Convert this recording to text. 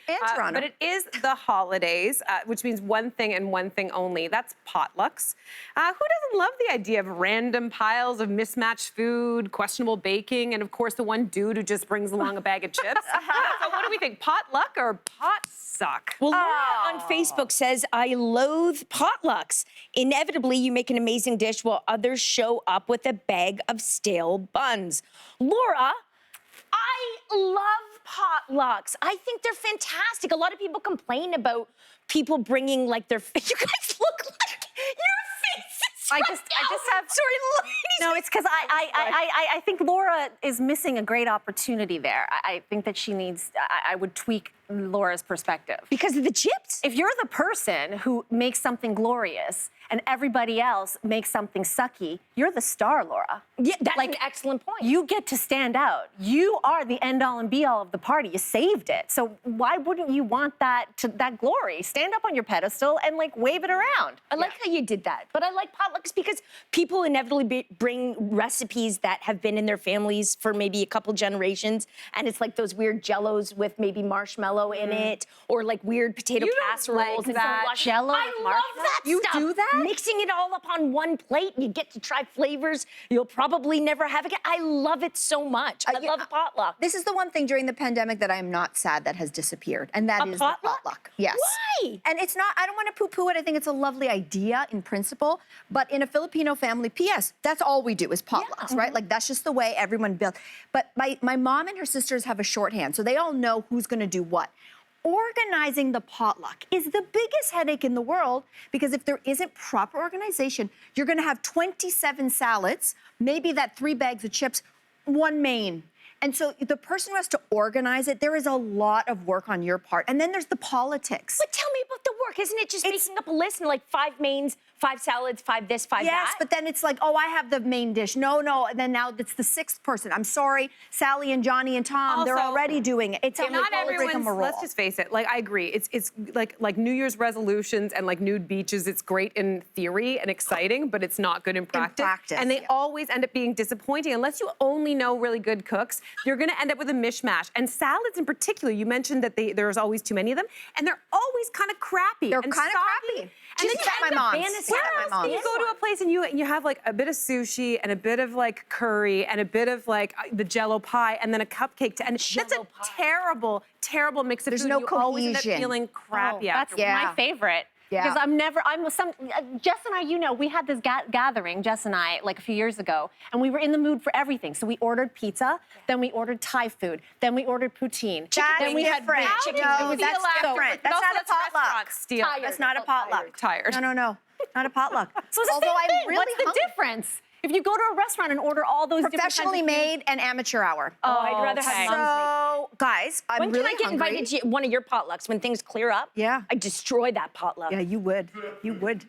And Toronto. But it is the holidays, which means one thing and one thing only. That's potlucks. Who doesn't love the idea of random piles of mismatched food, questionable baking, and of course the one dude who just brings along a bag of chips? So what do we think, potluck or pot suck? Well, Laura on Facebook says, I loathe potlucks. Inevitably, you make an amazing dish while others show up with a bag of stale buns. Laura, I love potlucks. I think they're fantastic. A lot of people complain about people bringing like their... You guys look like your faces. I just have... Sorry, ladies. No, it's because I think Laura is missing a great opportunity there. I think that she needs... I would tweak Laura's perspective. Because of the chips? If you're the person who makes something glorious and everybody else makes something sucky, you're the star, Laura. Yeah, that's an excellent point. You get to stand out. You are the end-all and be-all of the party. You saved it. So why wouldn't you want that glory? Stand up on your pedestal and, like, wave it around. I like how you did that. But I like potlucks because people inevitably bring recipes that have been in their families for maybe a couple generations. And it's like those weird jellos with maybe marshmallow in it, or like weird potato casseroles. Like that Jello with I love marshmallow? that You stuff. do that? Mixing it all up on one plate, you get to try flavors you'll probably never have again. I love it so much. I love potluck. This is the one thing during the pandemic that I am not sad that has disappeared, and that is the potluck. Yes. Why? And it's not, I don't want to poo-poo it. I think it's a lovely idea in principle, but in a Filipino family, P.S., that's all we do is potlucks, right? Like, that's just the way everyone built. But my mom and her sisters have a shorthand, so they all know who's going to do what. Organizing the potluck is the biggest headache in the world, because if there isn't proper organization, you're going to have 27 salads, maybe that 3 bags of chips, 1 main. And so the person who has to organize it, there is a lot of work on your part. And then there's the politics. But tell me about the work. Isn't it just making up a list and like 5 mains, 5 salads, 5 this, 5 that? Yes, but then it's like, oh, I have the main dish. No, and then now it's the 6th person. I'm sorry, Sally and Johnny and Tom, they're already doing it. It's not everyone's, let's just face it, like, I agree. It's like New Year's resolutions and like nude beaches. It's great in theory and exciting, but it's not good in practice. And they always end up being disappointing. Unless you only know really good cooks, you're gonna end up with a mishmash. And salads in particular, you mentioned that there's always too many of them, and they're always kind of crappy. They're kind of crappy. And Just at my mom's. Where else do you go to a place and you have like a bit of sushi and a bit of like curry and a bit of like the Jello pie and then a cupcake, and that's a terrible, terrible mix of food. There's no you always end up cohesion. feeling crappy after. That's my favorite. Yeah. Because Jess and I, you know, we had this gathering, Jess and I, like a few years ago, and we were in the mood for everything. So we ordered pizza, then we ordered Thai food, then we ordered poutine. Then we had different. chicken. No, that's different. That's not a potluck. That's not a potluck. Tired. No, not a potluck. So it's the Although same thing. I'm really What's the hungry. difference? If you go to a restaurant and order all those Professionally made and amateur hour. Oh, I'd rather have mom's So, guys, I'm When really can I get hungry. invited to one of your potlucks? When things clear up? Yeah. I destroy that potluck. Yeah, you would. You would.